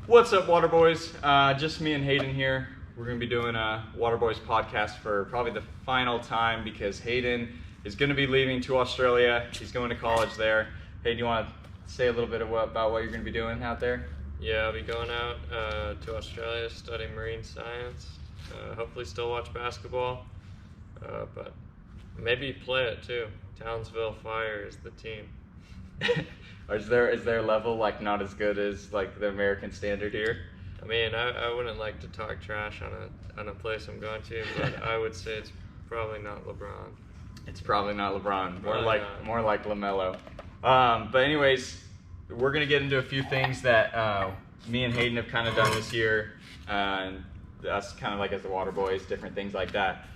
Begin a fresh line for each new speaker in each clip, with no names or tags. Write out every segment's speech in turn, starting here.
What's up, Waterboys? Just me and Hayden here. We're going to be doing a Waterboys podcast for probably the final time because Hayden is going to be leaving to Australia. He's going to college there. Hayden, you want to say a little bit about what you're going to be doing out there?
Yeah, I'll be going out to Australia, study marine science. Hopefully still watch basketball, but maybe play it too. Townsville Fire is the team.
Is their level like not as good as like the American standard here?
I mean, I wouldn't like to talk trash on a place I'm going to, but I would say it's probably not LeBron.
It's probably not LeBron.
Probably
More like LaMelo. But anyways, we're gonna get into a few things that me and Hayden have kind of done this year, and us kind of like as the Waterboys, different things like that.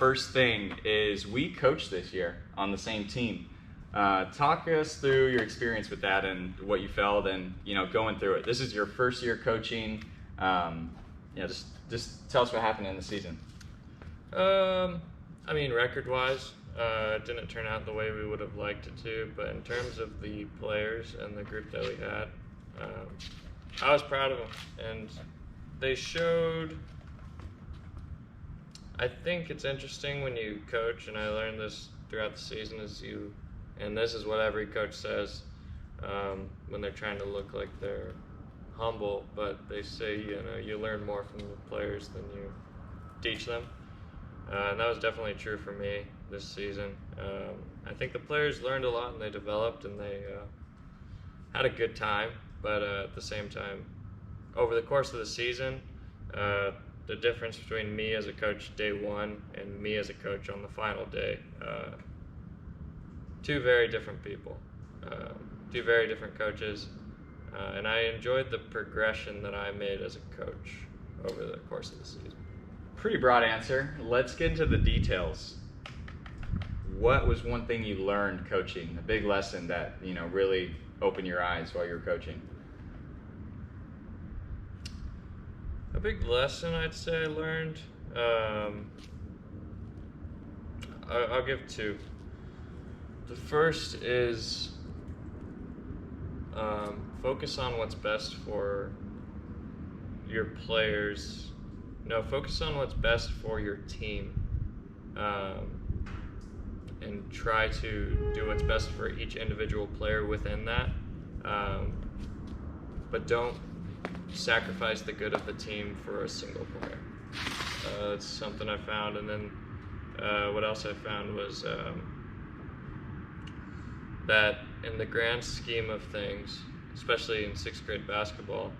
First thing is we coached this year on the same team. Talk us through your experience with that and what you felt, and going through it. This is your first year coaching. Just tell us what happened in the season.
I mean, record-wise, it didn't turn out the way we would have liked it to, but in terms of the players and the group that we had, I was proud of them, and they showed. I think it's interesting when you coach, and I learned this throughout the season, and this is what every coach says when they're trying to look like they're humble, but they say, you learn more from the players than you teach them. And that was definitely true for me this season. I think the players learned a lot and they developed and they had a good time, but at the same time, over the course of the season, the difference between me as a coach day one and me as a coach on the final day, two very different people, two very different coaches, and I enjoyed the progression that I made as a coach over the course of the season.
Pretty broad answer. Let's get into the details. What was one thing you learned coaching, a big lesson that really opened your eyes while you were coaching?
A big lesson I'd say I learned, I'll give two. The first is focus on what's best for your players. No, focus on what's best for your team, and try to do what's best for each individual player within that. But don't sacrifice the good of the team for a single player. That's something I found. And then what else I found was that in the grand scheme of things, especially in sixth grade basketball,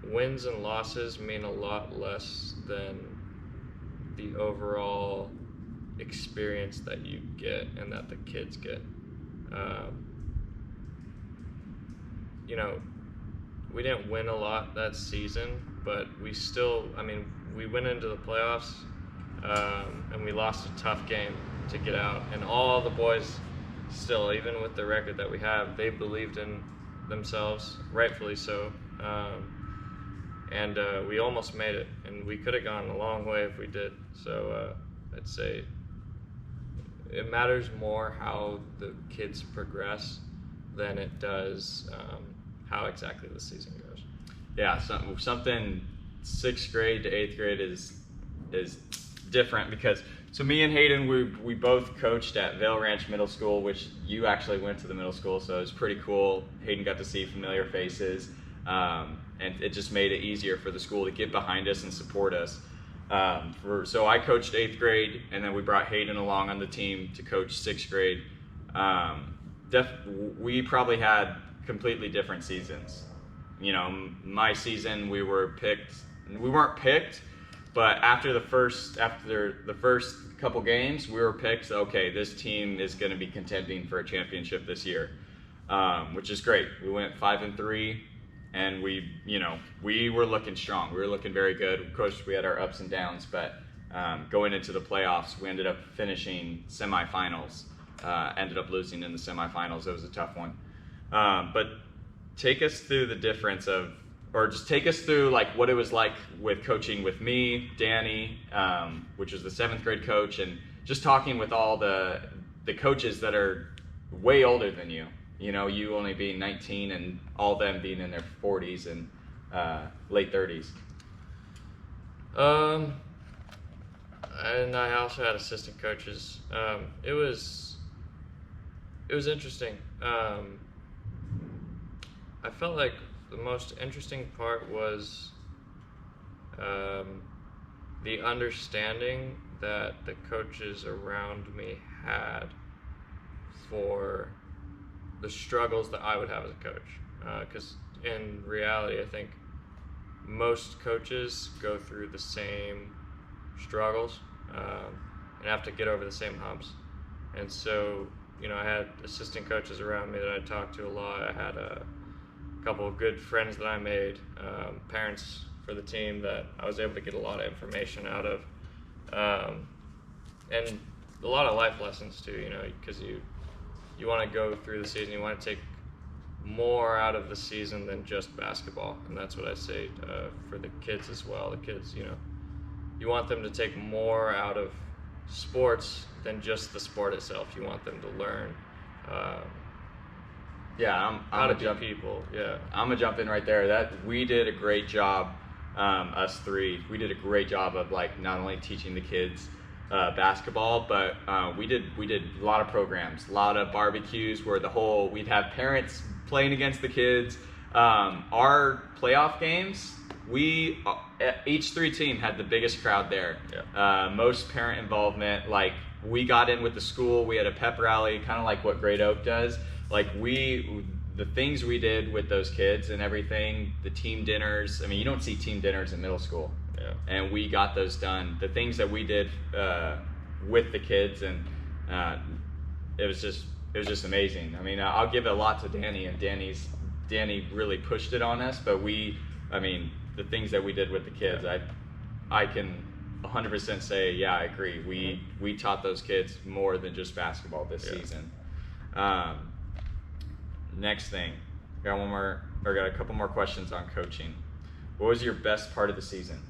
wins and losses mean a lot less than the overall experience that you get and that the kids get. We didn't win a lot that season, but we went into the playoffs, and we lost a tough game to get out, and all the boys still, even with the record that we have, they believed in themselves, rightfully so. And we almost made it, and we could have gone a long way if we did. So I'd say it matters more how the kids progress than it does how exactly the season goes.
Yeah, something sixth grade to eighth grade is different because so me and Hayden we both coached at Vale Ranch Middle School, which you actually went to the middle school, so it was pretty cool. Hayden got to see familiar faces. And it just made it easier for the school to get behind us and support us. So I coached eighth grade, and then we brought Hayden along on the team to coach sixth grade. We probably had completely different seasons. My season we weren't picked, but after the first couple games, we were picked. Okay, this team is going to be contending for a championship this year, which is great. We went 5-3. And we were looking strong. We were looking very good. Of course, we had our ups and downs, but going into the playoffs, we ended up finishing semifinals. Ended up losing in the semifinals. It was a tough one. But take us through the difference just take us through like what it was like with coaching with me, Danny, which was the seventh grade coach, and just talking with all the coaches that are way older than you. You know, you only being 19 and all them being in their 40s and late 30s.
And I also had assistant coaches. It was interesting. I felt like the most interesting part was the understanding that the coaches around me had for the struggles that I would have as a coach. Because in reality, I think most coaches go through the same struggles and have to get over the same humps. And so, you know, I had assistant coaches around me that I talked to a lot. I had a couple of good friends that I made, parents for the team that I was able to get a lot of information out of, and a lot of life lessons too, you know, because you want to go through the season, you want to take more out of the season than just basketball, and that's what I say for the kids as well. The kids, you know, you want them to take more out of sports than just the sport itself. You want them to learn
Yeah,
how to be people. Yeah,
I'm gonna jump in right there. That we did a great job, us three. We did a great job of like not only teaching the kids basketball, but we did a lot of programs, a lot of barbecues where we'd have parents playing against the kids. Our playoff games, each three team had the biggest crowd there.
Yeah.
Most parent involvement. Like we got in with the school. We had a pep rally, kind of like what Great Oak does. Like the things we did with those kids and everything, the team dinners. I mean, you don't see team dinners in middle school.
Yeah.
And we got those done. The things that we did with the kids, and it was just amazing. I mean, I'll give a lot to Danny, and Danny really pushed it on us. But the things that we did with the kids, I can 100% say, yeah, I agree. We taught those kids more than just basketball this season. Next thing, got a couple more questions on coaching. What was your best part of the season?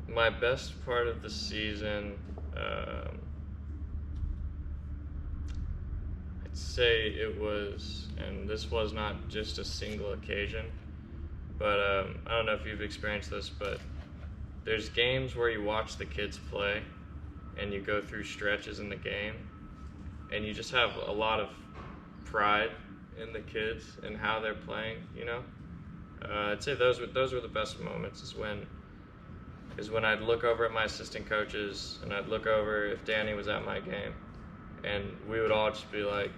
My best part of the season, I'd say it was, and this was not just a single occasion, but I don't know if you've experienced this, but there's games where you watch the kids play and you go through stretches in the game and you just have a lot of pride in the kids and how they're playing, you know. I'd say those were the best moments. Is when I'd look over at my assistant coaches and I'd look over if Danny was at my game, and we would all just be like,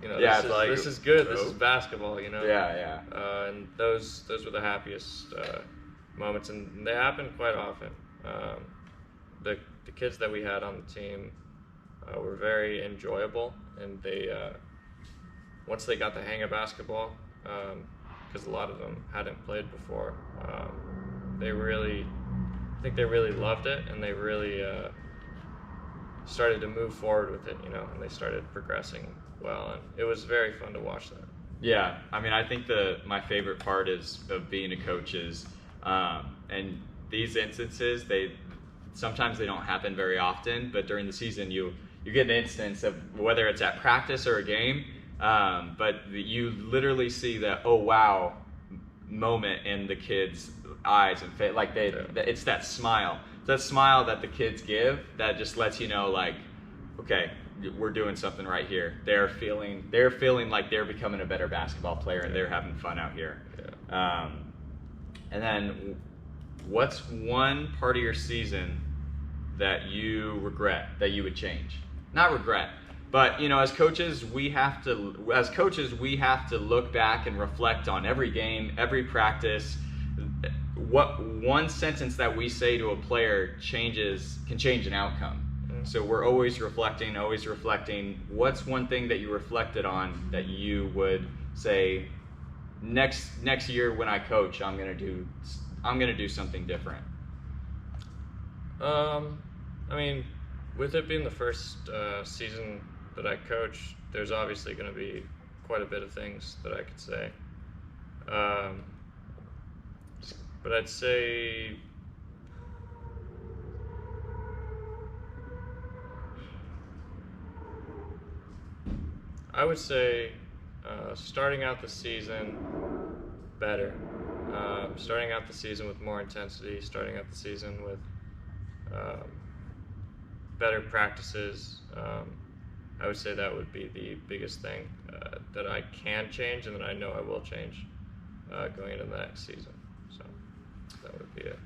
you know, this is good. This is basketball, you know.
Yeah.
And those were the happiest moments, and they happen quite often. The kids that we had on the team were very enjoyable, and they once they got the hang of basketball, because a lot of them hadn't played before, I think they really loved it, and they really started to move forward with it, you know, and they started progressing well, and it was very fun to watch that.
Yeah, I mean, I think my favorite part of being a coach is, and these instances, sometimes they don't happen very often, but during the season you get an instance of whether it's at practice or a game, but you literally see that oh wow moment in the kids' eyes and face, like it's that smile that the kids give that just lets you know, like, okay, we're doing something right here. They're feeling like they're becoming a better basketball player, and they're having fun out here.
Yeah.
And then what's one part of your season that you regret, that you would change? Not regret, but you know, as coaches we have to look back and reflect on every game, every practice. What one sentence that we say to a player can change an outcome. So we're always reflecting. What's one thing that you reflected on that you would say, next year when I coach, I'm gonna do something different?
I mean, with it being the first season that I coach, there's obviously going to be quite a bit of things that I could say. But I'd say I would say starting out the season better. Starting out the season with more intensity, starting out the season with better practices. I would say that would be the biggest thing that I can change and that I know I will change going into the next season. So that would be it.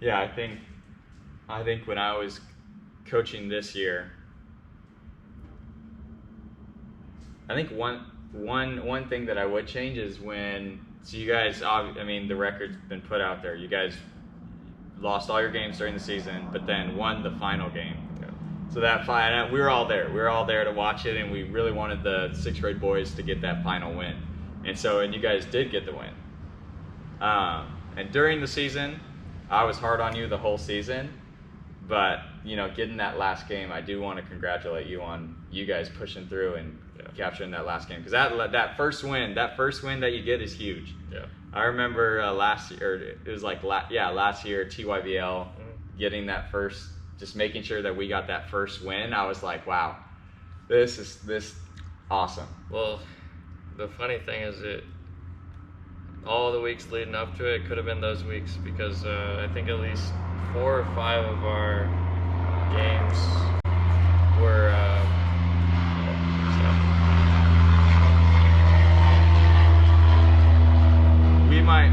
Yeah, I think when I was coaching this year, I think one thing that I would change is so you guys, I mean, the record's been put out there. You guys lost all your games during the season, but then won the final game.
Yeah.
So we were all there. We were all there to watch it, and we really wanted the 6th grade boys to get that final win. And you guys did get the win. And during the season, I was hard on you the whole season, but getting that last game, I do want to congratulate you on you guys pushing through and capturing that last game, because that first win that you get is huge.
Yeah.
I remember last year, it was like last year TYVL getting that first, just making sure that we got that first win. I was like, wow, this is awesome.
Well, the funny thing is all the weeks leading up to it could have been those weeks, because I think at least 4 or 5 of our games were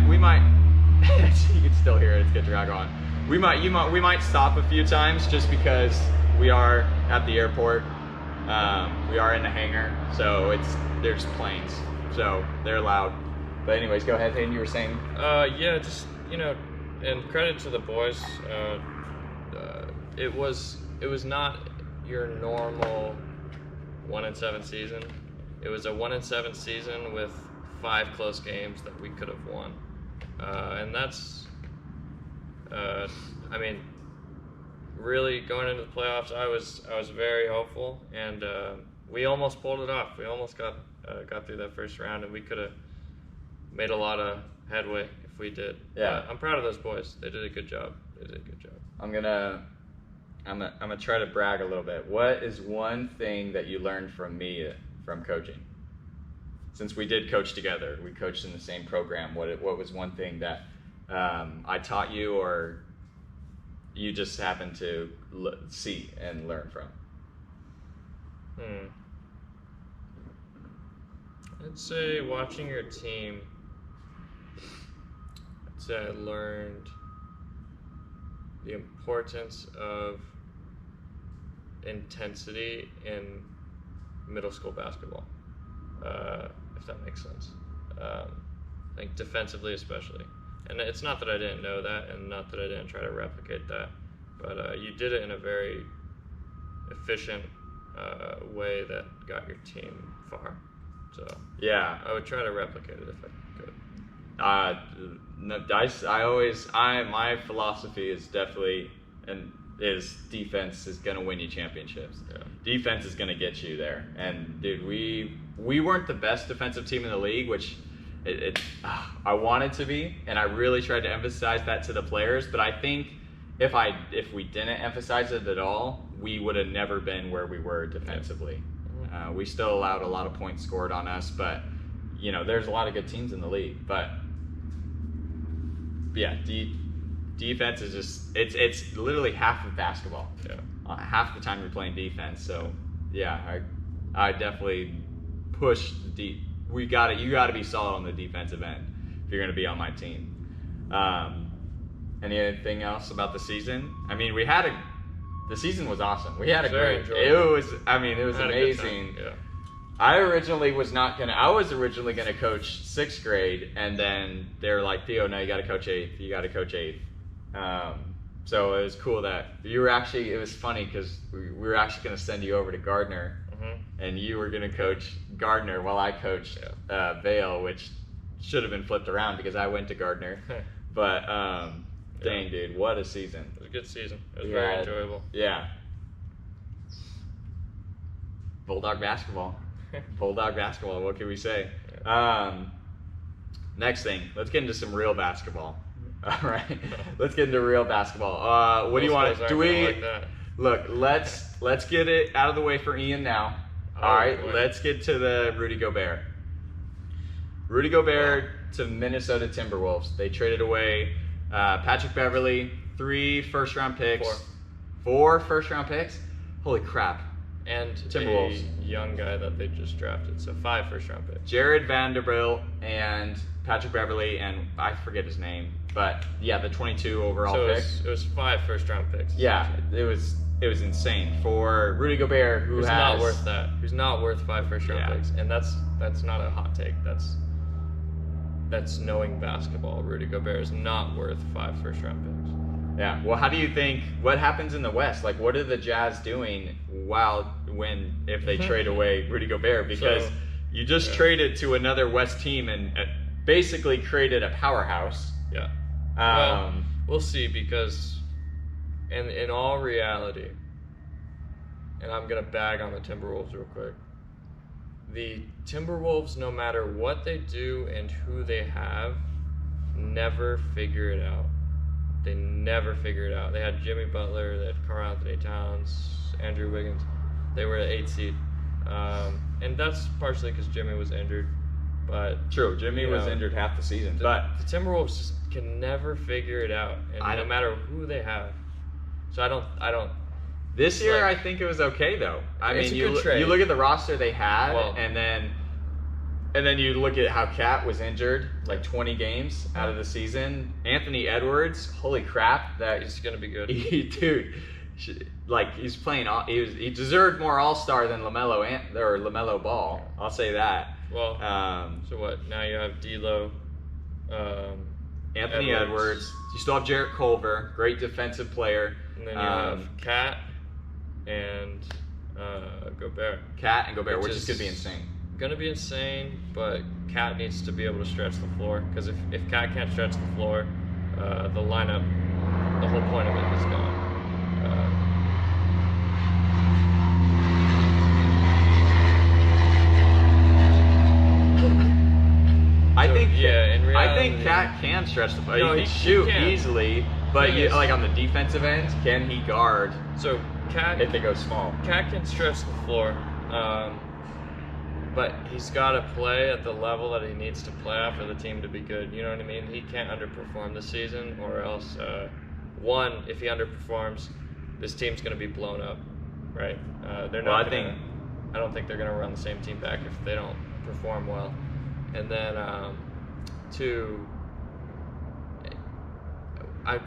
we might you can still hear it, it's good drag on. We might stop a few times just because we are at the airport. We are in the hangar, so there's planes, so they're loud. But anyways, go ahead, Hayden, you were saying?
Yeah, just, and credit to the boys. It was not your normal 1-7 season. It was a 1-7 season with 5 close games that we could have won. And that's, I mean, really going into the playoffs, I was very hopeful, and we almost pulled it off. We almost got through that first round, and we could have made a lot of headway if we did.
Yeah.
I'm proud of those boys. They did a good job.
I'm gonna try to brag a little bit. What is one thing that you learned from me from coaching? Since we did coach together, we coached in the same program. What was one thing that I taught you, or you just happened to see and learn from?
I'd say watching your team, I learned the importance of intensity in middle school basketball, if that makes sense. I think defensively especially. And it's not that I didn't know that, and not that I didn't try to replicate that, but you did it in a very efficient way that got your team far. So
yeah,
I would try to replicate it if I could.
My philosophy is definitely defense is gonna win you championships.
Yeah.
Defense is gonna get you there. And dude, we weren't the best defensive team in the league, which I wanted to be, and I really tried to emphasize that to the players. But I think if we didn't emphasize it at all, we would have never been where we were defensively. We still allowed a lot of points scored on us, but there's a lot of good teams in the league. But yeah, defense is just it's literally half of basketball.
Yeah.
Half the time you're playing defense. So yeah, I definitely push deep. You got to be solid on the defensive end if you're going to be on my team. Anything else about the season? I mean, the season was awesome. We had a great. It was amazing.
Yeah.
I was originally gonna coach 6th grade, and then they're like, Theo, no, you got to coach 8th. You got to coach 8th. So it was cool that you were actually. It was funny because we were actually gonna send you over to Gardner, and you were gonna coach Gardner while I coached Vale, which should have been flipped around because I went to Gardner. But dang, dude, what a season!
It was a good season. It was very enjoyable.
Yeah. Bulldog basketball. What can we say? Next thing, let's get into some real basketball. All right, let's get into real basketball. What do you want? Let's get it out of the way for Ian now. All right,
boy.
let's get to the Rudy Gobert. Rudy Gobert to Minnesota Timberwolves. They traded away Patrick Beverley, 3 first-round picks. 4 first-round picks? Holy crap.
And
Timberwolves.
a young guy that they just drafted, so 5 first-round picks.
Jared Vanderbilt and Patrick Beverley, and I forget his name, but yeah, the 22 overall pick.
It was 5 first-round picks.
Yeah, it was insane for Rudy Gobert, who
Who's
has
not worth that. Who's not worth 5 first-round
Yeah.
picks, and that's not a hot take. That's knowing basketball. Rudy Gobert is not worth 5 first-round picks.
Yeah. Well, how do you think? What happens in the West? Like, what are the Jazz doing if they trade away Rudy Gobert? Because you just traded to another West team and basically created a powerhouse.
Yeah. Well, we'll see, because in all reality, and I'm gonna bag on the Timberwolves real quick. The Timberwolves, no matter what they do and who they have, never figure it out. They never figure it out. They had Jimmy Butler, they had Karl Anthony Towns, Andrew Wiggins. They were at 8 seed. And that's partially because Jimmy was injured. But
True, Jimmy was injured half the season. But
the Timberwolves just can never figure it out, and no matter who they have. So I don't.
This year, I think it was okay though. I mean, you look at the roster they had, and then you look at how Cat was injured, like 20 games out of the season. Anthony Edwards, holy crap, that
he's gonna be good.
Dude, like he's playing. He deserved more All-Star than LaMelo Ball. I'll say that.
Well, so what? Now you have D'Lo,
Anthony Edwards. You still have Jarrett Culver, great defensive player.
And then you have Cat and Gobert.
Cat and Gobert, which is going to be insane.
Going to be insane, but Cat needs to be able to stretch the floor, because if Cat can't stretch the floor, the lineup, the whole point of it is gone.
I think Cat can stretch the floor. He can shoot easily, but like on the defensive end, can he guard?
So Cat,
if they go small,
Cat can stretch the floor, but he's got to play at the level that he needs to play at for the team to be good. You know what I mean? He can't underperform this season, or else if he underperforms, this team's going to be blown up, right? They're not. I don't think they're going to run the same team back if they don't perform well. And then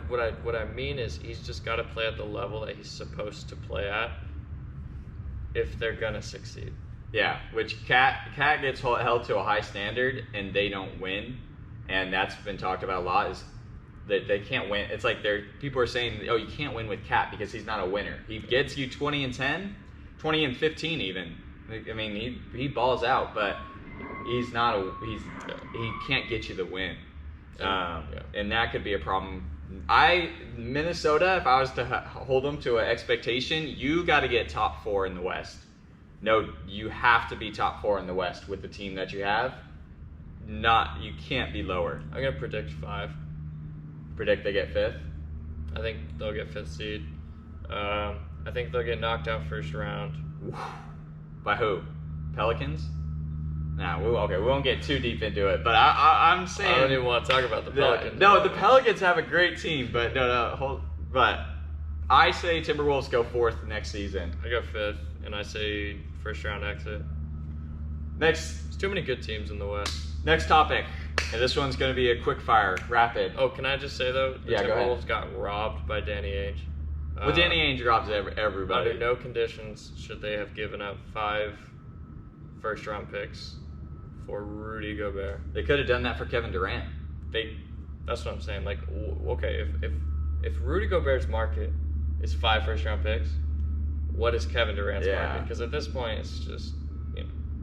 what I mean is he's just got to play at the level that he's supposed to play at if they're gonna succeed.
Yeah, which Cat gets held to a high standard and they don't win, and that's been talked about a lot. Is that they can't win? It's like people are saying, oh, you can't win with Cat because he's not a winner. He gets you 20 and 10, 20 and 15 even. I mean, he balls out, but he can't get you the win, and that could be a problem. Minnesota, if I was to hold them to an expectation, you got to get top 4 in the West. No, you have to be top 4 in the West with the team that you have. You can't be lower.
I'm gonna predict 5.
Predict they get 5th.
I think they'll get 5th seed. I think they'll get knocked out first round.
By who? Pelicans? Nah, we won't get too deep into it, but I'm saying...
I don't even want to talk about the Pelicans.
No, the Pelicans have a great team, but but I say Timberwolves go 4th next season.
I go 5th, and I say first round exit.
There's
too many good teams in the West.
Next topic, and this one's going to be a quick fire, rapid.
Oh, can I just say, though, the Timberwolves got robbed by Danny Ainge.
Well, Danny Ainge robs everybody.
Under no conditions should they have given up 5 first round picks for Rudy Gobert.
They could have done that for Kevin Durant.
That's what I'm saying. Like, okay, if Rudy Gobert's market is 5 first round picks, what is Kevin Durant's market? Because at this point, it's just,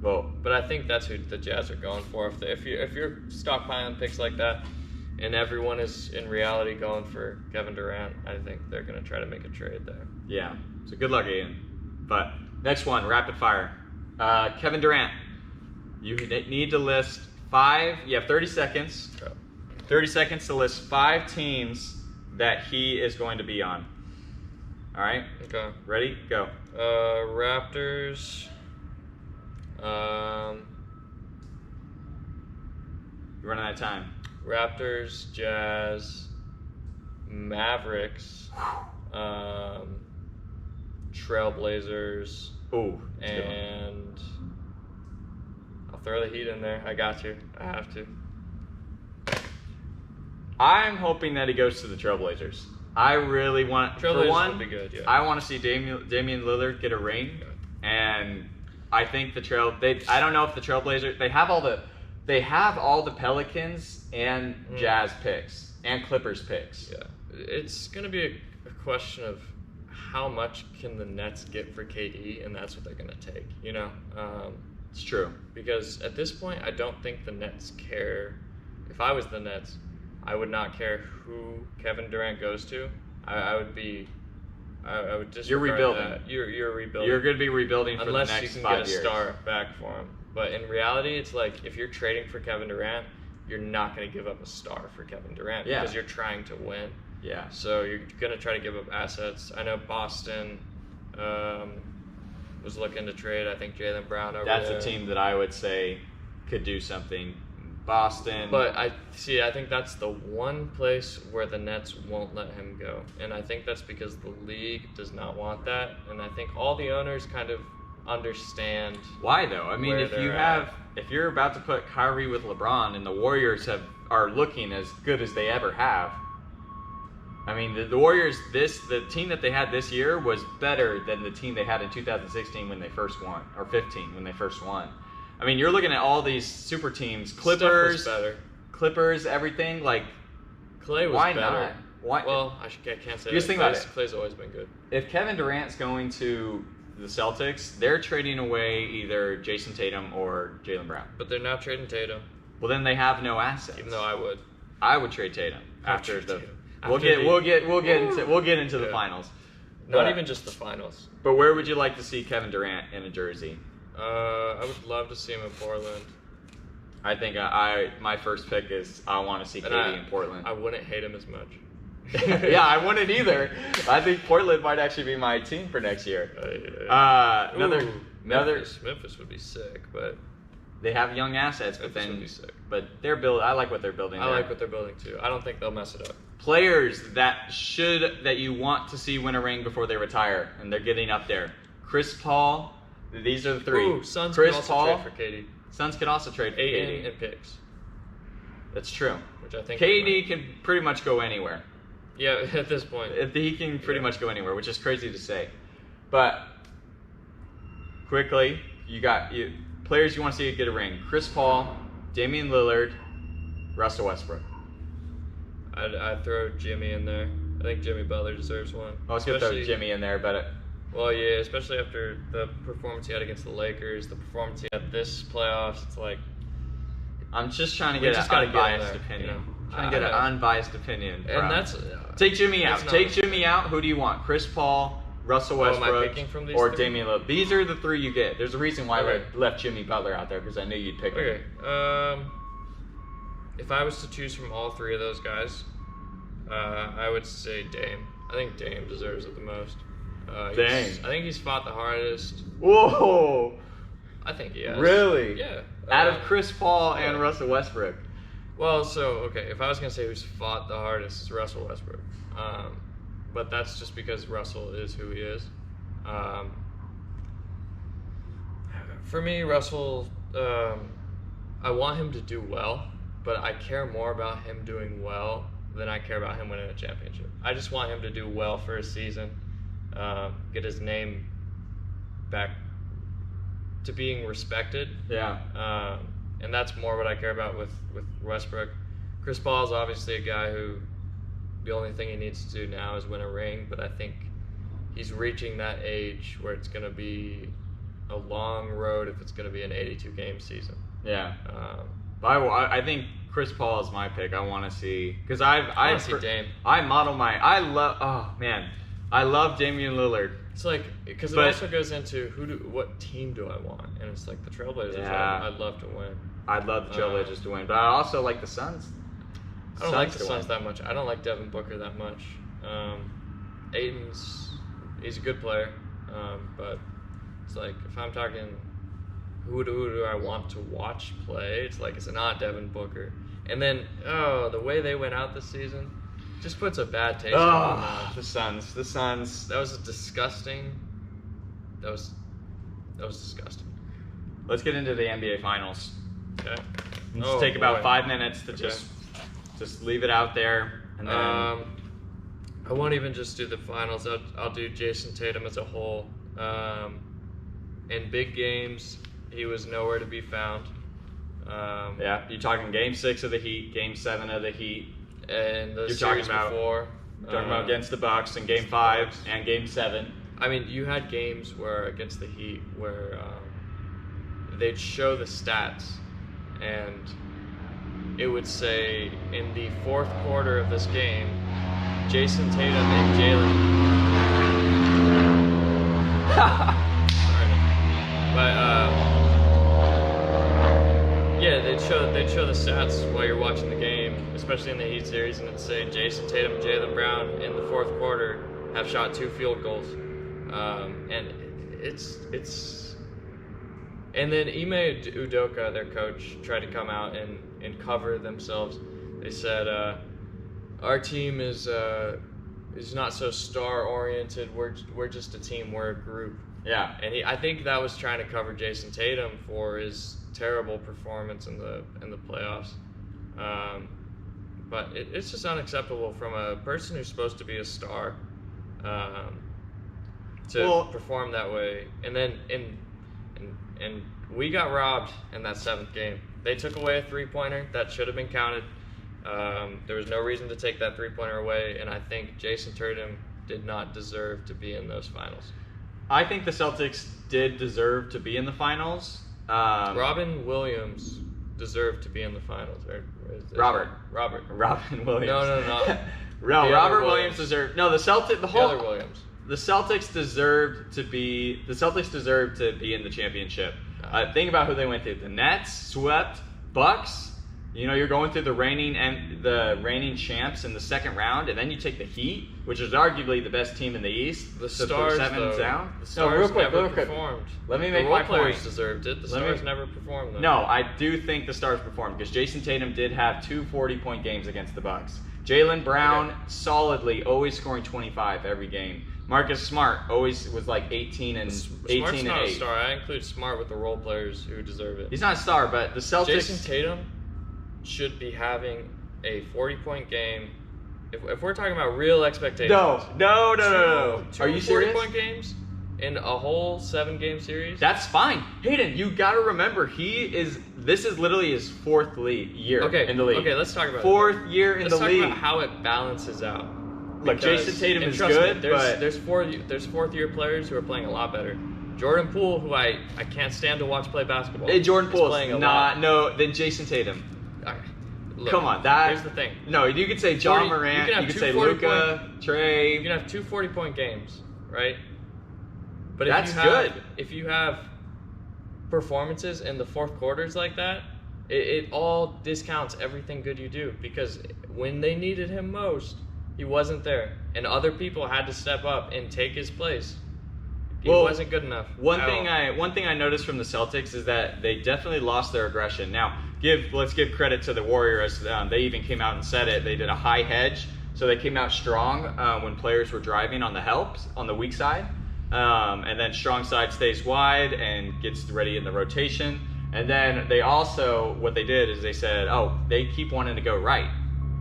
Well,
but I think that's who the Jazz are going for. If you're stockpiling picks like that, and everyone is in reality going for Kevin Durant, I think they're going to try to make a trade there.
Yeah. So good luck, Ian. But next one, rapid fire. Kevin Durant. You need to list 5. You have 30 seconds. 30 seconds to list 5 teams that he is going to be on. All right?
Okay.
Ready? Go.
Raptors,
You're running out of time.
Raptors, Jazz, Mavericks, Trailblazers,
Ooh.
and I'll throw the Heat in there. I got you. I have to.
I'm hoping that he goes to the Trailblazers. I really want, for
Trailblazers
one,
would be good, yeah.
I want to see Damian Lillard get a ring, and I think I don't know if the Trailblazers, they have all the Pelicans and Jazz picks and Clippers picks.
Yeah, it's gonna be a question of how much can the Nets get for KD, and that's what they're gonna take.
It's true.
Because at this point, I don't think the Nets care. If I was the Nets, I would not care who Kevin Durant goes to. I would just.
You're rebuilding.
That. You're rebuilding.
You're going to be rebuilding for
unless
the next 5 years.
you can get a star back for him. But in reality, it's like if you're trading for Kevin Durant, you're not going to give up a star for Kevin Durant because you're trying to win.
Yeah.
So you're going to try to give up assets. I know Boston was looking to trade, I think, Jaylen Brown over
That's
there.
a team that I would say could do something. Boston.
But I think that's the one place where the Nets won't let him go. And I think that's because the league does not want that. And I think all the owners kind of understand.
Why though? I mean, if you're about to put Kyrie with LeBron and the Warriors are looking as good as they ever have. I mean, the Warriors, the team that they had this year was better than the team they had in 2016 when they first won, or 15 when they first won. I mean, you're looking at all these super teams, Clippers, everything. Like,
Clay was
why
better.
not? Why?
Well, I can't say
Just
that.
think about it.
Clay's always been good.
If Kevin Durant's going to the Celtics, they're trading away either Jason Tatum or Jaylen Brown.
But they're not trading Tatum.
Well, then they have no assets.
Even though I would.
I would trade Tatum after the.
Tatum.
We'll get into the finals.
Not even just the finals.
But where would you like to see Kevin Durant in a jersey?
I would love to see him in Portland.
I think my first pick is I want to see KD in Portland.
I wouldn't hate him as much.
Yeah, I wouldn't either. I think Portland might actually be my team for next year.
Memphis would be sick, but
they have young assets,
Memphis would be sick.
But I like what they're building.
I like what they're building too. I don't think they'll mess it up.
Players that you want to see win a ring before they retire, and they're getting up there. Chris Paul. These are the 3.
Ooh, Suns
Chris
could also
Paul,
trade for KD.
Suns could also trade for
Ayton
KD.
and picks.
That's true.
Which I think
KD can pretty much go anywhere.
Yeah, at this point.
He can pretty much go anywhere, which is crazy to say. But quickly, you got players you want to see get a ring. Chris Paul, Damian Lillard, Russell Westbrook.
I'd throw Jimmy in there. I think Jimmy Butler deserves one.
I was going to throw Jimmy in there, but...
Well, yeah, especially after the performance he had against the Lakers, the performance he had this playoffs, it's like...
I'm just trying to get an unbiased opinion. Trying to get an unbiased opinion.
And that's...
Take Jimmy out. Take Jimmy out. Who do you want? Chris Paul, Russell Westbrook, or Damian Lillard? These are the 3 you get. There's a reason why I left Jimmy Butler out there, because I knew you'd pick him.
Okay. If I was to choose from all 3 of those guys, I would say Dame. I think Dame deserves it the most.
Dang.
I think he's fought the hardest.
Whoa.
I think he has.
Really?
Yeah.
Out of Chris Paul and Russell Westbrook.
Well, if I was going to say who's fought the hardest, it's Russell Westbrook. But that's just because Russell is who he is. For me, Russell, I want him to do well, but I care more about him doing well than I care about him winning a championship. I just want him to do well for a season. Get his name back to being respected.
Yeah.
And that's more what I care about with Westbrook. Chris Paul is obviously a guy who the only thing he needs to do now is win a ring, but I think he's reaching that age where it's going to be a long road if it's going to be an 82-game season.
Yeah. I think Chris Paul is my pick. I want to see, because I
see Dame.
I love Damian Lillard.
It's like, because it also goes into what team do I want, and it's like the Trailblazers.
Yeah.
I'd love to win.
I'd love the Trailblazers to win, but I also like the Suns.
I don't like the Suns that much. I don't like Devin Booker that much. He's a good player, but it's like if I'm talking who do I want to watch play? It's not Devin Booker. And then, the way they went out this season just puts a bad taste in my mouth.
The Suns.
That was disgusting. That was disgusting.
Let's get into the NBA Finals.
Okay.
Let's take about 5 minutes to just leave it out there. And then
I won't even just do the finals. I'll do Jason Tatum as a whole. In big games, he was nowhere to be found.
You're talking Game 6 of the Heat, Game 7 of the Heat.
And the
You're
series
talking
before.
You're talking about against the Bucks in Game 5 and Game 7.
I mean, you had games where against the Heat where they'd show the stats, and it would say in the fourth quarter of this game, Jason Tatum and Jalen. They'd show the stats while you're watching the game, especially in the Heat series, and it'd say Jason Tatum and Jaylen Brown in the fourth quarter have shot 2 field goals, and it's. And then Ime Udoka, their coach, tried to come out and cover themselves. They said, "Our team is not so star oriented. We're just a team. We're a group."
Yeah.
And I think that was trying to cover Jason Tatum for his terrible performance in the playoffs. But it's just unacceptable from a person who's supposed to be a star to perform that way. And then and we got robbed in that 7th game. They took away a 3-pointer that should have been counted. There was no reason to take that 3-pointer away, and I think Jason Tatum did not deserve to be in those finals.
I think the Celtics did deserve to be in the finals.
Robin Williams deserved to be in the finals.
Robert
No.
Williams.
No,
Robert Williams deserved. No, the
other Williams.
The Celtics deserved to be. The Celtics deserved to be in the championship. Think about who they went through. The Nets swept Bucks. You're going through the reigning champs in the second round, and then you take the Heat, which is arguably the best team in the East.
The Stars,
down.
The Stars
real quick.
performed.
Let me make my point.
The role players deserved it. The Stars never performed, though.
No, I do think the Stars performed because Jason Tatum did have 2 40-point games against the Bucks. Jaylen Brown solidly always scoring 25 every game. Marcus Smart always was like 18 and 8.
Smart's not a star. I include Smart with the role players who deserve it.
He's not a star, but the Celtics.
Jason Tatum should be having a 40-point game. If we're talking about real expectations.
No. Are you serious?
40-point games in a whole 7-game series?
That's fine. Hayden, you got to remember, this is literally his 4th year in the league.
Okay, let's talk about
4th year in the league.
Let's talk about how it balances out.
Look, Jason Tatum is good, but
there's 4th-year players who are playing a lot better. Jordan Poole, who I can't stand to watch play basketball.
Hey, Jordan Poole
playing
is not than Jason Tatum.
Okay. Look,
come on,
here's the thing.
No, you could say John Morant, you could say Luka, Trey.
You can have 2 40-point games, right? But
that's good.
If you have performances in the fourth quarters like that, it all discounts everything good you do, because when they needed him most, he wasn't there, and other people had to step up and take his place. He wasn't good enough.
One thing I noticed from the Celtics is that they definitely lost their aggression. Now, let's give credit to the Warriors. They even came out and said it. They did a high hedge, so they came out strong when players were driving on the helps on the weak side, and then strong side stays wide and gets ready in the rotation. And then they also, what they did is they said, they keep wanting to go right.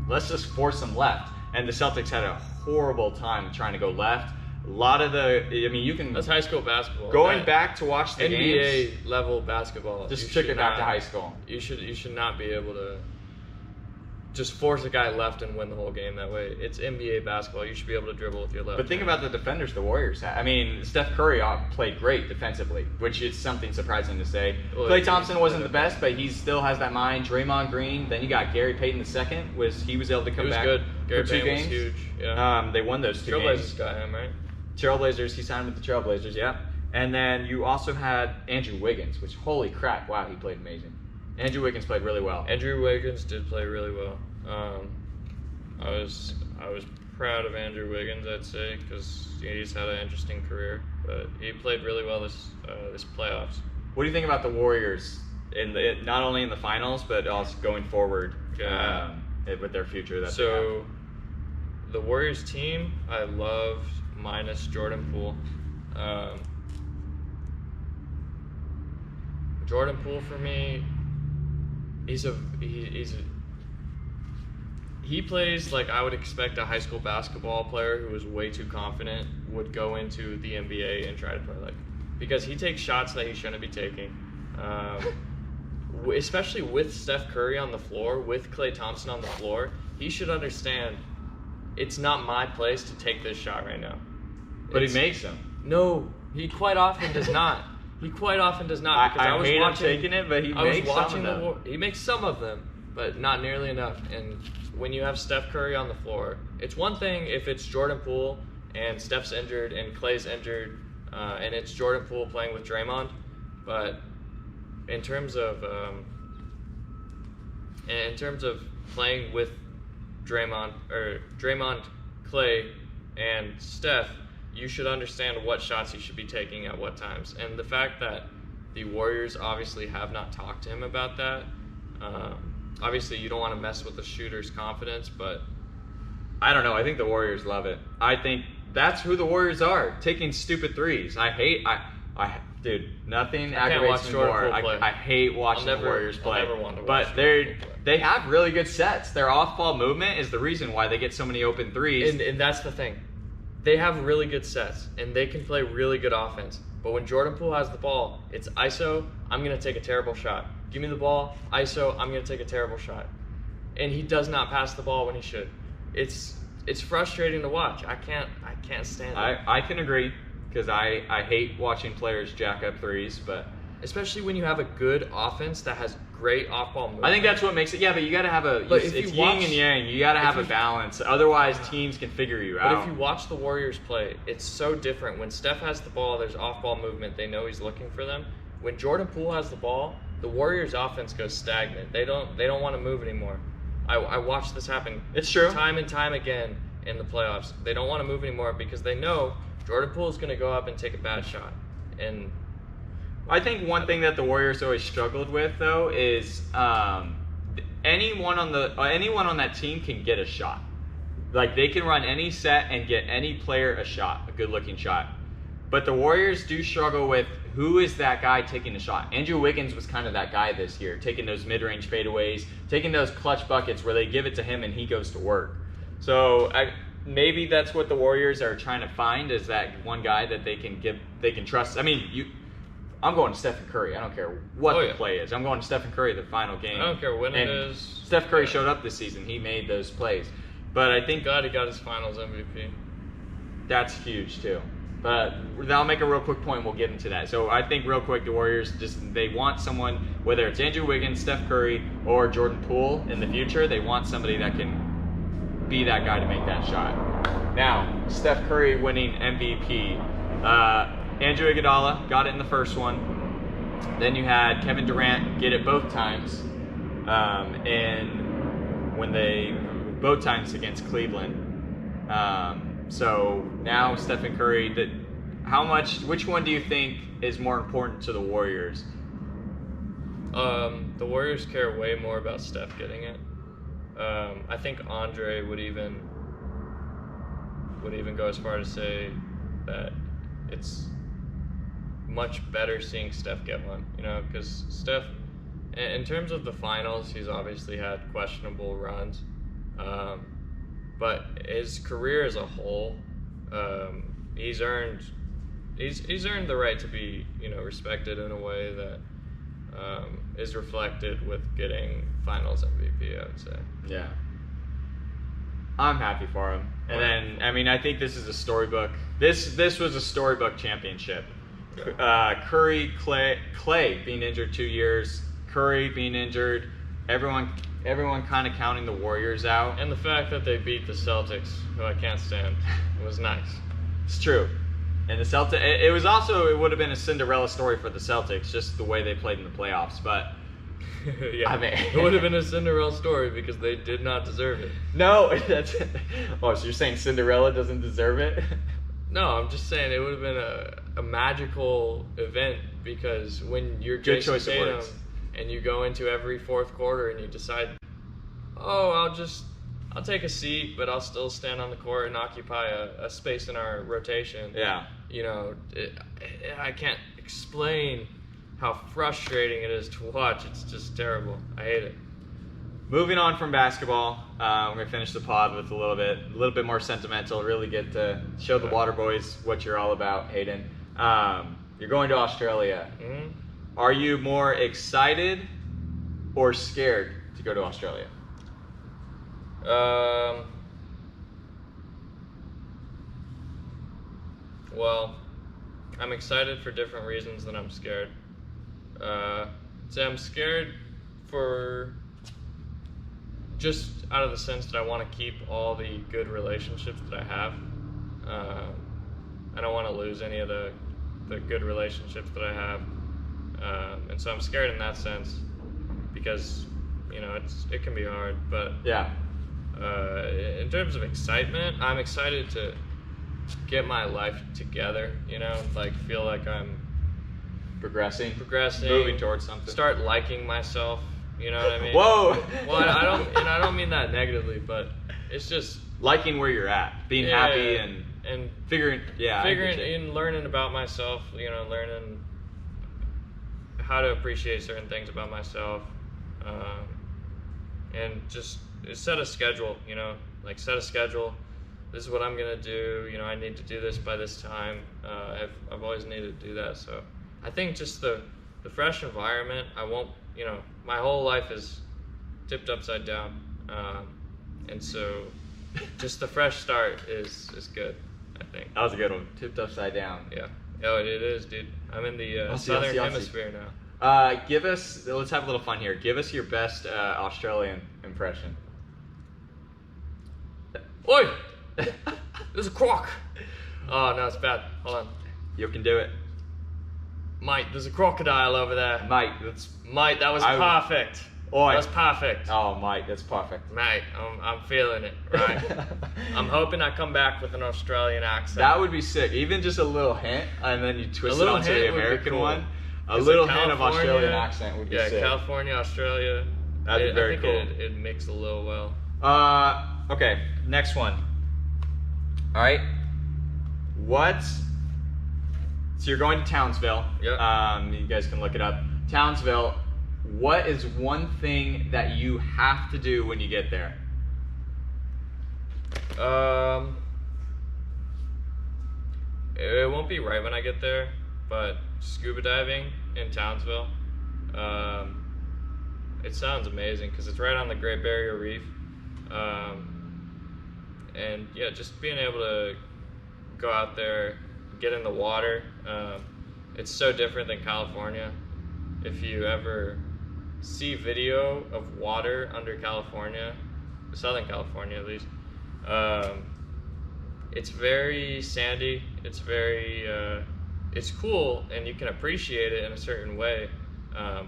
Let's just force them left. And the Celtics had a horrible time trying to go left. A lot of you can.
That's high school basketball.
Going back to watch the
NBA
games,
level basketball.
Just took it back to high school.
You should not be able to just force a guy left and win the whole game that way. It's NBA basketball. You should be able to dribble with your left.
But think about the defenders the Warriors had. I mean, Steph Curry played great defensively, which is something surprising to say. Klay Thompson wasn't the best, but he still has that mind. Draymond Green. Then you got Gary Payton II. He was able to come back
good. Gary
for 2
Payton
games.
Was huge. Yeah.
They won those 2 games.
Trailblazers got him, right?
Trailblazers. He signed with the Trailblazers. Yeah. And then you also had Andrew Wiggins, which holy crap! Wow, he played amazing. Andrew Wiggins played really well.
Andrew Wiggins did play really well. I was proud of Andrew Wiggins, I'd say, because he's had an interesting career. But he played really well this playoffs.
what do you think about the Warriors not only in the finals but also going forward with their future?
The Warriors team, I loved minus Jordan Poole. Jordan Poole for me, he plays like I would expect a high school basketball player who is way too confident would go into the NBA and try to play like, because he takes shots that he shouldn't be taking. Especially with Steph Curry on the floor, with Klay Thompson on the floor, he should understand it's not my place to take this shot right now.
But he makes them.
No, he quite often does not. Because
I hate him taking it, but he makes some of them.
He makes some of them, but not nearly enough. And when you have Steph Curry on the floor, it's one thing if it's Jordan Poole and Steph's injured and Klay's injured, and it's Jordan Poole playing with Draymond. But in terms of playing with Draymond, Klay, and Steph, you should understand what shots he should be taking at what times. And the fact that the Warriors obviously have not talked to him about that, obviously you don't want to mess with the shooter's confidence, but
I don't know. I think the Warriors love it. I think that's who the Warriors are, taking stupid threes. Dude, nothing aggravates me more. I hate watching the Warriors play.
I'll never want to watch
but they have really good sets. Their off-ball movement is the reason why they get so many open threes.
And that's the thing. They have really good sets, and they can play really good offense. But when Jordan Poole has the ball, it's ISO, I'm going to take a terrible shot. Give me the ball, ISO, I'm going to take a terrible shot. And he does not pass the ball when he should. It's frustrating to watch. I can't stand it.
I can agree, because I hate watching players jack up threes, but
especially when you have a good offense that has great off-ball movement.
I think that's what makes it. Yeah, but you got to have it's yin and yang. You got to have a balance. Otherwise, teams can figure you out.
But if you watch the Warriors play, it's so different. When Steph has the ball, there's off-ball movement. They know he's looking for them. When Jordan Poole has the ball, the Warriors' offense goes stagnant. They don't want to move anymore. I watched this happen.
It's true.
Time and time again in the playoffs. They don't want to move anymore because they know Jordan Poole is going to go up and take a bad shot. And
I think one thing that the Warriors always struggled with, though, is anyone on that team can get a shot. Like, they can run any set and get any player a shot, a good-looking shot. But the Warriors do struggle with who is that guy taking the shot. Andrew Wiggins was kind of that guy this year, taking those mid-range fadeaways, taking those clutch buckets where they give it to him and he goes to work. So maybe that's what the Warriors are trying to find, is that one guy that they can trust. I mean, I'm going to Stephen Curry. I don't care what the play is. I'm going to Stephen Curry the final game.
I don't care when it is.
Steph Curry showed up this season. He made those plays. But I think
God, he got his finals MVP.
That's huge too. But I'll make a real quick point and we'll get into that. So I think real quick, the Warriors, they want someone, whether it's Andrew Wiggins, Steph Curry, or Jordan Poole in the future, they want somebody that can be that guy to make that shot. Now, Steph Curry winning MVP. Andrew Iguodala got it in the first one. Then you had Kevin Durant get it both times, and both times against Cleveland. So now Stephen Curry. Which one do you think is more important to the Warriors?
The Warriors care way more about Steph getting it. I think Andre would even go as far to say that it's much better seeing Steph get one, because Steph, in terms of the finals, he's obviously had questionable runs, but his career as a whole, he's earned the right to be, respected in a way that is reflected with getting finals MVP, I would say.
Yeah. I'm happy for him. And then, I think this is a storybook. This was a storybook championship. Curry, Klay being injured 2 years, Curry being injured, everyone kind of counting the Warriors out.
And the fact that they beat the Celtics, who I can't stand, was nice.
It's true. And the Celtics, it would have been a Cinderella story for the Celtics, just the way they played in the playoffs, but
yeah, it would have been a Cinderella story because they did not deserve it.
No, so you're saying Cinderella doesn't deserve it?
No, I'm just saying it would have been a magical event, because when you're
Good
Jason
choice of
Tatum
words.
and you go into every fourth quarter and you decide, oh, I'll take a seat, but I'll still stand on the court and occupy a space in our rotation.
Yeah.
You know, I can't explain how frustrating it is to watch. It's just terrible. I hate it.
Moving on from basketball, we're gonna finish the pod with a little bit more sentimental. Really get to show the Waterboys what you're all about, Hayden. You're going to Australia.
Mm-hmm.
Are you more excited or scared to go to Australia?
Well, I'm excited for different reasons than I'm scared. So I'm scared for just out of the sense that I want to keep all the good relationships that I have. I don't want to lose any of the good relationships that I have. And so I'm scared in that sense, because, you know, it can be hard. But
Yeah.
in terms of excitement, I'm excited to get my life together, you know, like feel like I'm
Progressing,
progressing,
moving towards something.
start liking myself, you know what I mean?
Whoa.
Well, I don't mean that negatively, but it's just
Liking where you're at, being happy and figuring. Yeah. I get you.
and learning about myself, you know, learning how to appreciate certain things about myself, and just set a schedule, you know, like set a schedule. This is what I'm gonna do. You know, I need to do this by this time. I've always needed to do that. So I think just the fresh environment. I won't, you know, my whole life is tipped upside down, and so just the fresh start is good, I think.
That was a good one. Tipped upside down.
Yeah. Oh, it is, dude. I'm in the
I'll see.
southern hemisphere now.
Let's have a little fun here. Give us your best Australian impression.
Oi! There's a croc. Oh no, it's bad. Hold on,
You can do it.
mate. There's a crocodile over there.
Mate, that's...
Mate, that was
I-
perfect.
Oi.
That was perfect.
Oh, mate, that's perfect.
Mate, I'm feeling it. Right. I'm hoping I come back with an Australian accent.
That would be sick. Even just a little hint, and then you twist it
little
onto
hint
the
would be
American
cool.
one. A
It's
little
like
hint of
California-
Australian accent would be
Yeah,
sick.
California, Australia.
That'd be very
I
cool.
think it mixed a little well.
Okay, next one. All right. So you're going to Townsville.
Yep.
You guys can look it up. Townsville. What is one thing that you have to do when you get there?
It won't be right when I get there, but scuba diving in Townsville. It sounds amazing because it's right on the Great Barrier Reef. And yeah, just being able to go out there, get in the water. It's so different than California. If you ever see video of water under California, Southern California at least, it's very sandy. It's very, it's cool, and you can appreciate it in a certain way,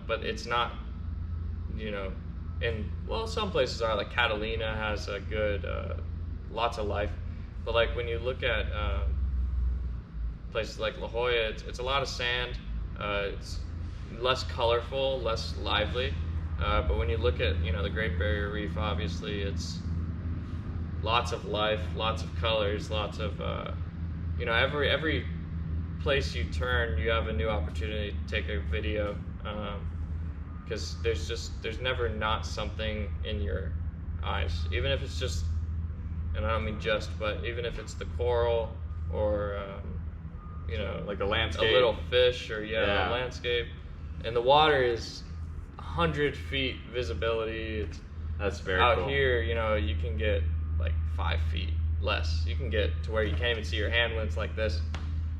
but it's not, you know, some places are, like Catalina has a good, lots of life, but like when you look at places like La Jolla, it's a lot of sand, it's less colorful, less lively, but when you look at, you know, the Great Barrier Reef, obviously it's lots of life, lots of colors, lots of, you know, every place you turn, you have a new opportunity to take a video, because there's never not something in your eyes, even if it's just, and I don't mean just, but even if it's the coral or, you know,
Like a landscape.
a little fish or
Yeah.
a landscape, and the water is 100 feet visibility. It's
That's very
out
cool.
here, you know, you can get like 5 feet less. You can get to where you can't even see your hand when it's like this.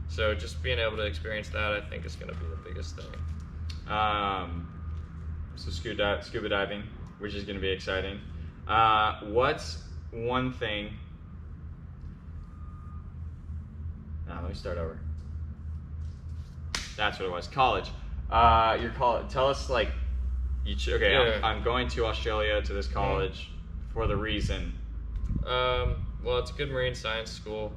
So just being able to experience that, I think, is going to be the biggest thing.
So scuba diving, which is going to be exciting. What's one thing? Let me start over. That's what it was. College. Your college. Tell us, like, okay.
Yeah.
I'm going to Australia to this college for the reason.
Well, it's a good marine science school.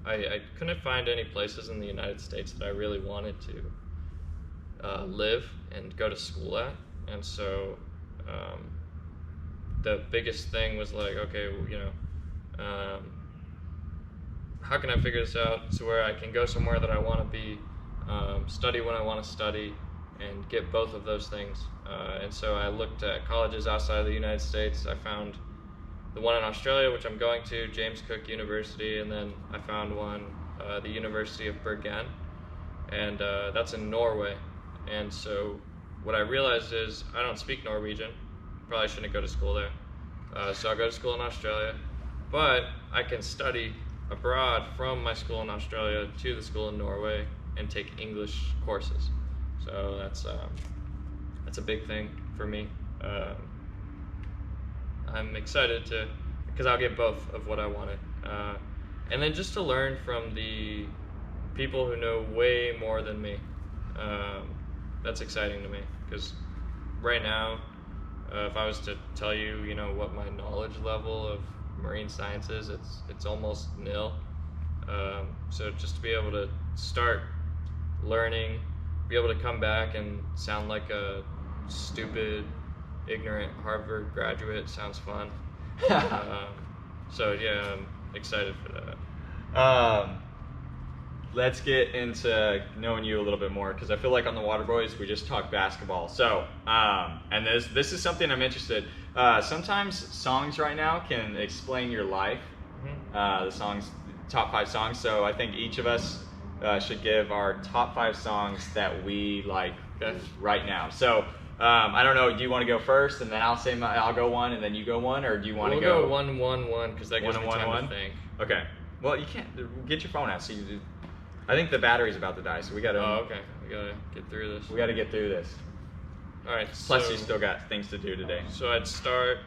I couldn't find any places in the United States that I really wanted to live and go to school at. And so the biggest thing was like, okay, how can I figure this out to where I can go somewhere that I want to be, study when I want to study, and get both of those things. And so I looked at colleges outside of the United States. I found the one in Australia, which I'm going to, James Cook University, and then I found one, the University of Bergen, and that's in Norway. And so what I realized is I don't speak Norwegian, probably shouldn't go to school there. So I'll go to school in Australia, but I can study abroad from my school in Australia to the school in Norway and take English courses. So that's a big thing for me. I'm excited because I'll get both of what I wanted. And then just to learn from the people who know way more than me. That's exciting to me, because right now, if I was to tell you, what my knowledge level of marine science is, it's almost nil. So just to be able to start learning, be able to come back and sound like a stupid, ignorant Harvard graduate sounds fun. So yeah, I'm excited for that.
Let's get into knowing you a little bit more, because I feel like on the Waterboys we just talk basketball. So, and this is something I'm interested. Sometimes songs right now can explain your life. The songs, top 5 songs. So I think each of us should give our top 5 songs that we like right now. So I don't know. Do you want to go first, and then I'll go one, and then you go one, or do you want to go?
We'll go 1-1-1, because that gives me time to think.
Okay. Well, you can't get your phone out. So I think the battery's about to die, so we gotta.
Oh, okay. We gotta get through this.
We gotta get through this.
All right.
Plus, you still got things to do today.
So I'd start.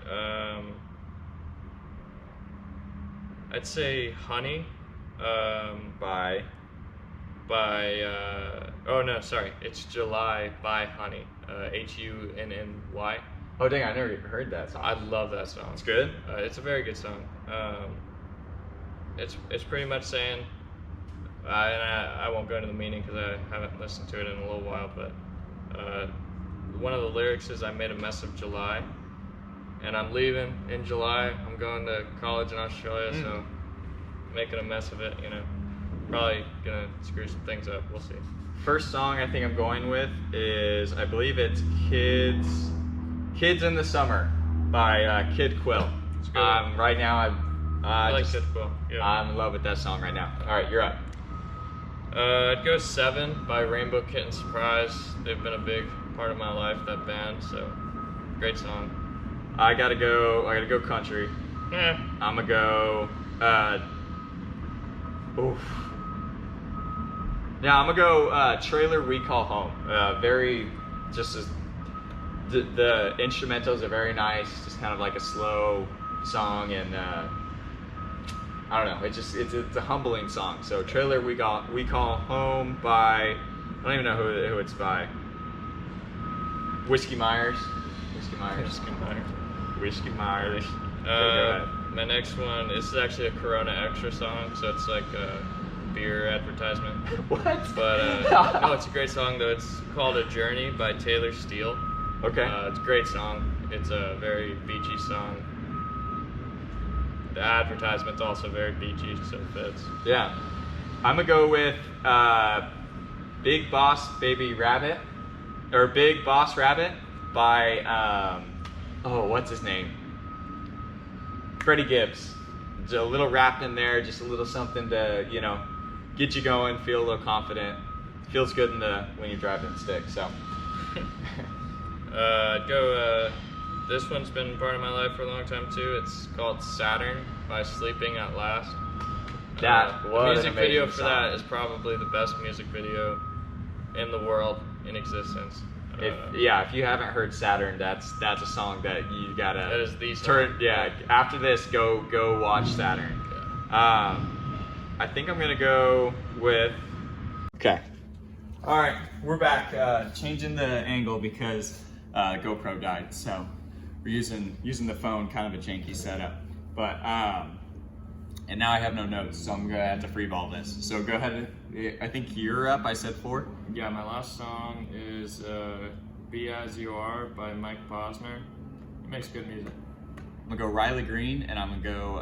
I'd say "Honey."
By.
Oh no, sorry. It's July by Honey. Hunny.
Oh dang! I never heard that song.
I love that song.
It's good.
It's a very good song. It's pretty much saying. And I won't go into the meaning because I haven't listened to it in a little while, but one of the lyrics is, I made a mess of July, and I'm leaving in July. I'm going to college in Australia, so making a mess of it, probably gonna screw some things up. We'll see.
First song I think I'm going with is, I believe it's Kids in the Summer by Kid Quill. Right now
I like Kid Quill. Yeah.
I'm in love with that song right now. All right, you're up.
I'd go 7 by Rainbow Kitten Surprise. They've been a big part of my life, that band, so great song.
I gotta go country.
Yeah.
I'm gonna go, yeah, I'm gonna go Trailer We Call Home. The instrumentals are very nice, just kind of like a slow song, and I don't know. It's a humbling song. So Trailer We Call Home by, I don't even know who it's by. Whiskey Myers.
My next one, this is actually a Corona Extra song, so it's like a beer advertisement.
What?
But no, it's a great song though. It's called A Journey by Taylor Steele.
Okay.
It's a great song. It's a very beachy song. The advertisement's also very beachy, so it fits.
Yeah. I'm gonna go with Big Boss Baby Rabbit, or Big Boss Rabbit by what's his name? Freddie Gibbs. Just a little rap in there, just a little something to get you going, feel a little confident. Feels good when you're driving the stick. So.
I'd go. This one's been part of my life for a long time too. It's called Saturn by Sleeping at Last. The music video for that is probably the best music video in the world in existence.
If you haven't heard Saturn, that's a song that you gotta.
That is the song.
After this, go watch Saturn. Yeah. I think I'm gonna go with. Okay. All right, we're back. Changing the angle because GoPro died, so we're using the phone, kind of a janky setup. But And now I have no notes, so I'm gonna have to freeball this. So go ahead. I think you're up. I said 4.
Yeah, my last song is "Be As You Are" by Mike Posner. He makes good music.
I'm gonna go Riley Green, and I'm gonna go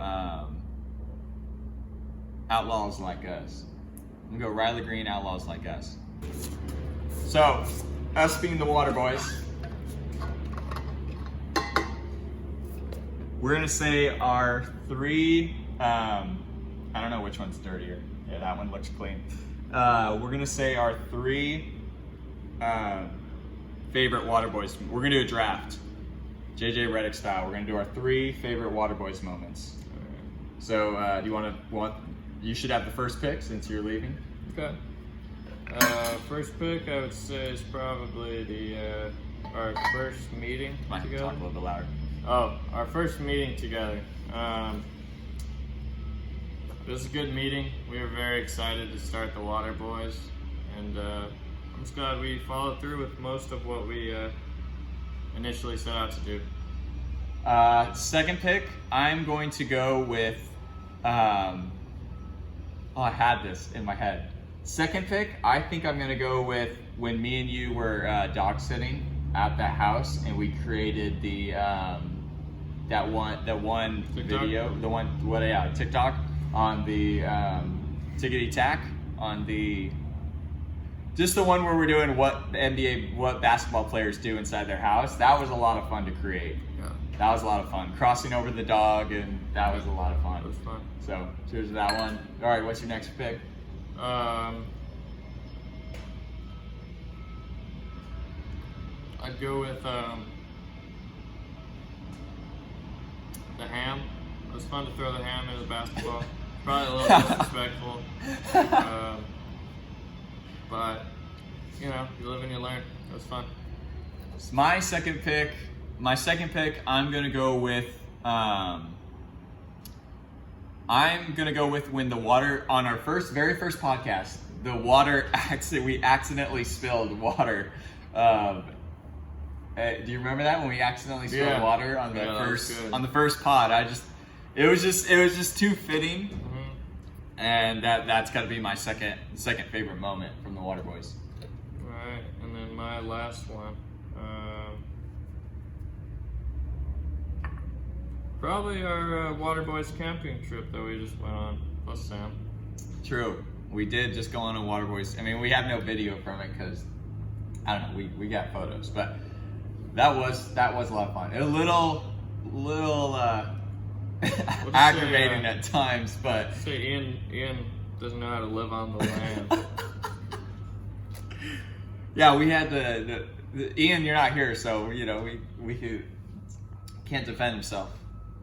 Outlaws Like Us. I'm gonna go Riley Green, Outlaws Like Us. So, us being the Waterboys, we're gonna say our 3. I don't know which one's dirtier. Yeah, that one looks clean. We're gonna say our 3 favorite Waterboys. We're gonna do a draft, JJ Redick style. We're gonna do our 3 favorite Waterboys moments. So, do you you should have the first pick since you're leaving.
Okay. First pick I would say is probably our first meeting
Might
together.
talk a little bit louder.
Oh, our first meeting together. It was a good meeting. We were very excited to start the Waterboys, and I'm just glad we followed through with most of what we initially set out to do.
Second pick, I'm going to go with. I had this in my head. Second pick, I think I'm gonna go with when me and you were dog sitting at the house, and we created the that one
TikTok?
video, TikTok on the tickety tack on the. Just the one where we're doing what basketball players do inside their house. That was a lot of fun to create.
Yeah.
That was a lot of fun. Crossing over the dog, and that was a lot of fun.
It was fun.
So, cheers to that one. All right, what's your next pick?
I'd go with the ham. It was fun to throw the ham into the basketball. Probably a little disrespectful. But, you know, you live and you learn. It was fun.
So my second pick, I'm gonna go with. I'm gonna go with when the water on our very first podcast, the water we accidentally spilled water. Do you remember that when we accidentally spilled water on the first pod? It was just too fitting, and that's got to be my second favorite moment from the Waterboys.
All right, and then my last one. Probably our Waterboys camping trip that we just went on, plus Sam.
True. We did just go on a Waterboys. I mean, we have no video from it because, I don't know, we got photos. But that was a lot of fun. A little aggravating at times, but...
Say Ian doesn't know how to live on the land.
Yeah, we had the Ian, you're not here, so, you know, we can't defend himself.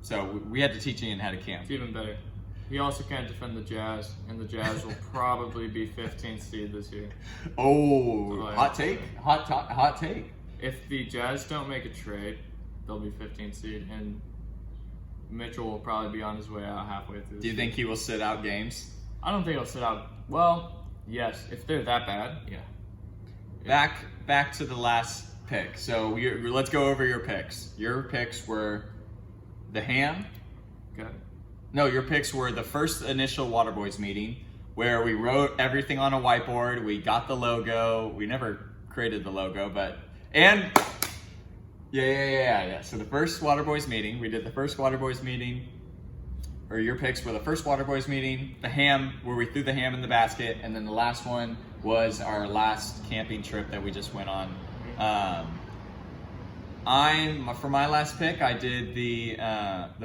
So we had to teach Ian how to camp.
It's even better. He also can't defend the Jazz, and the Jazz will probably be 15th seed this year.
Oh, hot take? Hot take.
If the Jazz don't make a trade, they'll be 15th seed, and Mitchell will probably be on his way out halfway through.
Do you think he will sit out games?
I don't think he'll sit out. Well, yes, if they're that bad, yeah.
Back to the last pick. So let's go over your picks. Your picks were the ham.
Okay.
No, your picks were the first initial Waterboys meeting where we wrote everything on a whiteboard. We got the logo. We never created the logo, yeah. So the first Waterboys meeting, we did the first Waterboys meeting. Or your picks were the first Waterboys meeting, the ham, where we threw the ham in the basket, and then the last one was our last camping trip that we just went on. For my last pick, I did the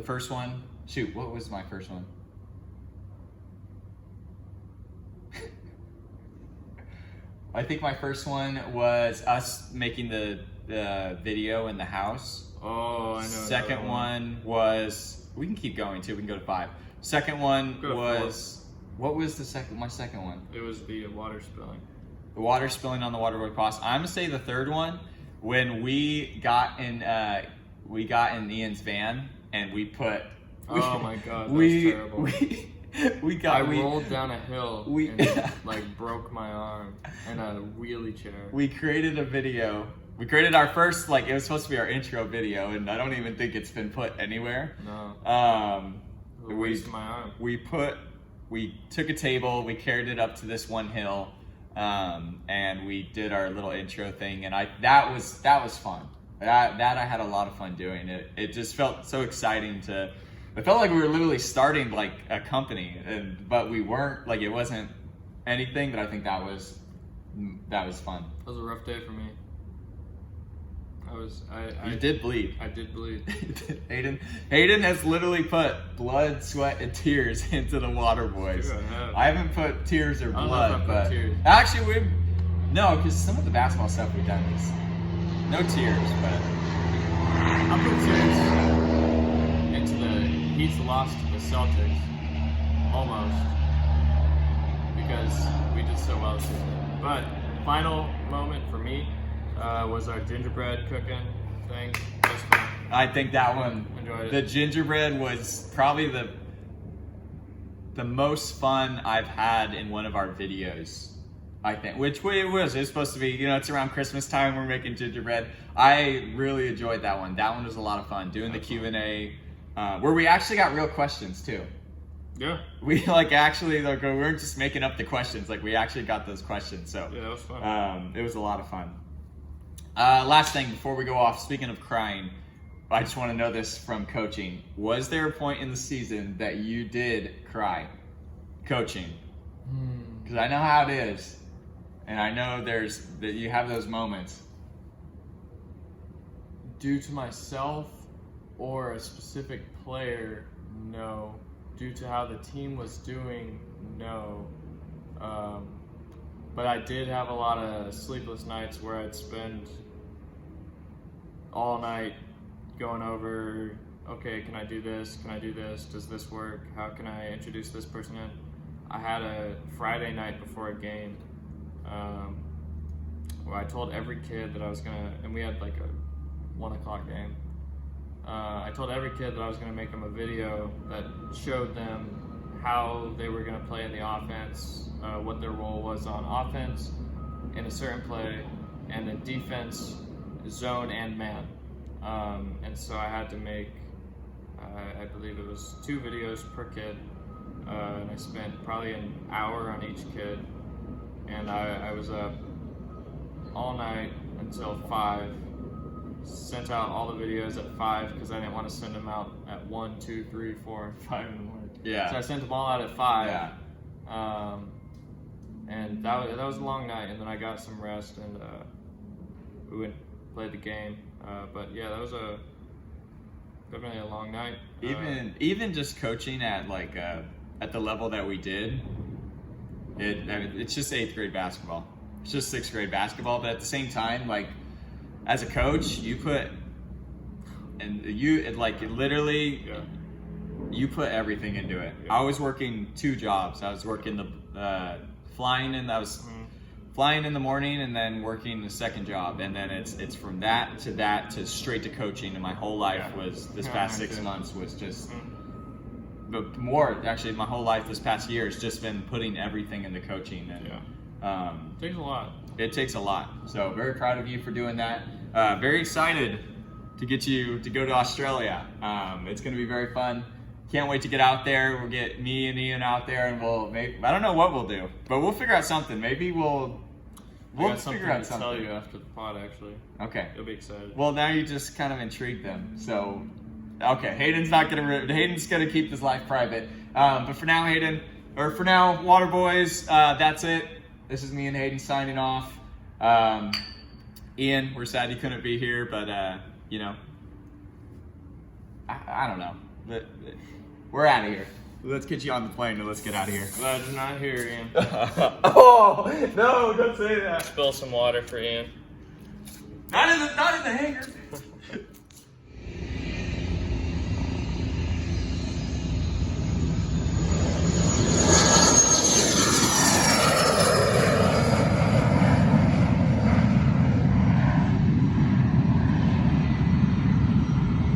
first one. Shoot, what was my first one? I think my first one was us making the video in the house.
Oh, I know.
Second one was, we can keep going too, we can go to 5. Second one was, what was my second one?
It was the water spilling.
The water spilling on the Waterboy Cross. I'm gonna say the third one, when we got in Ian's van and we put.
Oh my God, that was terrible. I rolled down a hill and broke my arm in a wheelie chair.
We created a video. We created our first, it was supposed to be our intro video, and I don't even think it's been put anywhere.
No. Wasting my arm.
We took a table, we carried it up to this one hill, and we did our little intro thing, and that was fun. That I had a lot of fun doing it. It just felt so exciting it felt like we were literally starting like a company, but we weren't. Like, it wasn't anything. But I think that was fun.
It was a rough day for me.
You did bleed.
I did bleed.
Hayden has literally put blood, sweat, and tears into the Waterboys. I haven't put tears or blood, but
tears.
Actually no, because some of the basketball stuff we've done is no tears, but
I put tears into the Heat's loss to the Celtics, almost, because we did so well this season. But final moment for me was our gingerbread cooking thing. It was fun.
I think that one,
Enjoyed it.
The gingerbread was probably the most fun I've had in one of our videos. I think, which way it was. It was supposed to be, it's around Christmas time. We're making gingerbread. I really enjoyed that one. That one was a lot of fun. Doing the Q&A, where we actually got real questions too.
Yeah.
We we weren't just making up the questions. Like, we actually got those questions. So
Yeah, that was fun.
it was a lot of fun. Last thing before we go off. Speaking of crying, I just want to know this from coaching. Was there a point in the season that you did cry, coaching? Because I know how it is. And I know that you have those moments.
Due to myself or a specific player, no. Due to how the team was doing, no. But I did have a lot of sleepless nights where I'd spend all night going over, okay, can I do this? Can I do this? Does this work? How can I introduce this person in? I had a Friday night before a game where I told every kid that I was and we had like a 1 o'clock game. I told every kid that I was going to make them a video that showed them how they were going to play in the offense, what their role was on offense in a certain play, and then defense, zone, and man. And so I had to make, I believe it was 2 videos per kid, and I spent probably an hour on each kid, and I was up all night until 5. Sent out all the videos at 5 because I didn't want to send them out at 1, 2, 3, 4, 5 in the morning.
Yeah.
So I sent them all out at 5.
Yeah.
And that was a long night, and then I got some rest, and we went and played the game. But yeah, that was definitely a long night.
Even just coaching at at the level that we did, it's just 8th grade basketball. It's just 6th grade basketball, but at the same time, like, as a coach, you put everything into it.
Yeah.
I was working 2 jobs. I was working flying in the morning, and then working the second job, and then it's from that to straight to coaching. And my whole life was this past 6 months was just, but more actually, my whole life this past year has just been putting everything into coaching. And
it takes a lot.
It takes a lot. So very proud of you for doing that. Very excited to get you to go to Australia. It's going to be very fun. Can't wait to get out there. We'll get me and Ian out there, and I don't know what we'll do, but we'll figure out something. Maybe we'll figure out something.
I'll tell you after the pod, actually.
Okay.
You'll be excited.
Well, now you just kind of intrigued them. So, okay, Hayden's gonna keep this life private. But for now, Waterboys, that's it. This is me and Hayden signing off. Ian, we're sad you couldn't be here, but I don't know. But we're out of here. Let's get you on the plane and let's get out of here.
Glad you're not here, Ian.
Oh no! Don't say that.
Spill some water for Ian.
Not in the hangar.